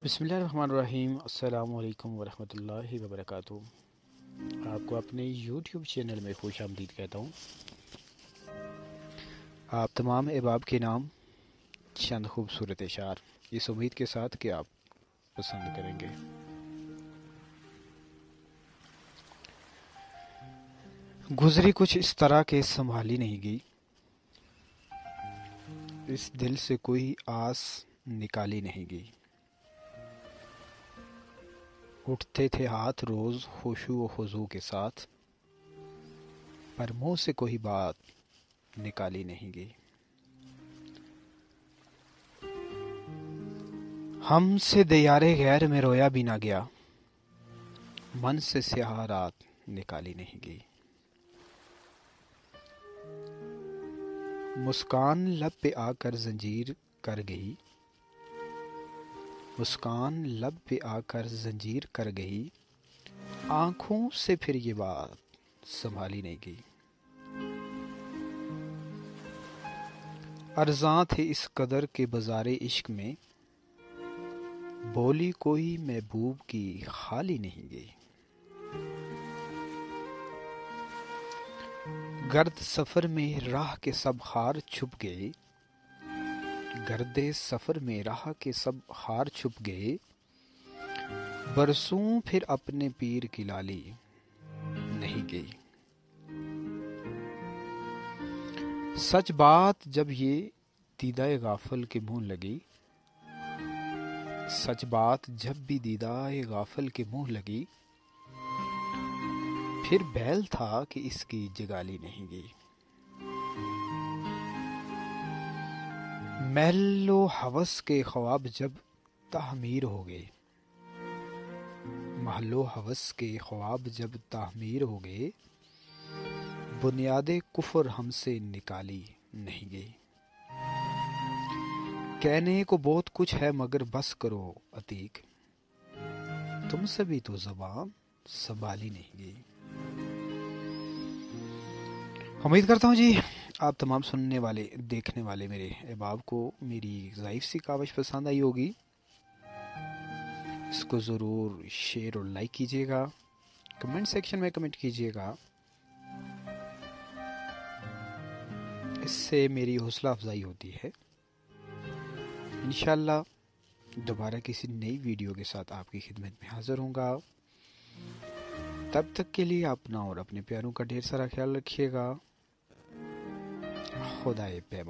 بسم اللہ الرحمن الرحیم۔ السلام علیکم ورحمۃ اللہ وبرکاتہ۔ آپ کو اپنے یوٹیوب چینل میں خوش آمدید کہتا ہوں۔ آپ تمام احباب کے نام چند خوبصورت اشعار، اس امید کے ساتھ کہ آپ پسند کریں گے۔ گزری کچھ اس طرح کہ سنبھالی نہیں گئی، اس دل سے کوئی آس نکالی نہیں گئی۔ اٹھتے تھے ہاتھ روز خشوع و خضوع کے ساتھ، پر منہ سے کوئی بات نکالی نہیں گئی۔ ہم سے دیار غیر میں رویا بھی نہ گیا، من سے سیاہ رات نکالی نہیں گئی۔ مسکان لب پہ آ کر زنجیر کر گئی، مسکان لب پہ آ کر زنجیر کر گئی، آنکھوں سے پھر یہ بات سنبھالی نہیں گئی۔ ارزاں تھے اس قدر کے بازار عشق میں، بولی کوئی محبوب کی خالی نہیں گئی۔ گرد سفر میں راہ کے سب خار چھپ گئے، گرد سفر میں راہ کے سب خار چھپ گئے، برسوں پھر اپنے پیر کی لالی نہیں گئی۔ سچ بات جب یہ دیدہ غافل کے منہ لگی، سچ بات جب بھی دیدہ غافل کے منہ لگی، پھر بیل تھا کہ اس کی جگالی نہیں گئی۔ محل و ہوس کے خواب جب تعمیر ہو گئے، محل و ہوس کے خواب جب تعمیر ہو گئے، بنیاد کفر ہم سے نکالی نہیں گئی۔ کہنے کو بہت کچھ ہے مگر بس کرو عتیق، تم سے بھی تو زبان سنبھالی نہیں گئی۔ امید کرتا ہوں جی آپ تمام سننے والے دیکھنے والے میرے احباب کو میری ضعیف سی کاوش پسند آئی ہوگی۔ اس کو ضرور شیئر اور لائک کیجیے گا، کمنٹ سیکشن میں کمنٹ کیجیے گا، اس سے میری حوصلہ افزائی ہوتی ہے۔ انشاءاللہ دوبارہ کسی نئی ویڈیو کے ساتھ آپ کی خدمت میں حاضر ہوں گا۔ تب تک کے لیے اپنا اور اپنے پیاروں کا ڈھیر سارا خیال رکھیے گا۔ خدا پیمان۔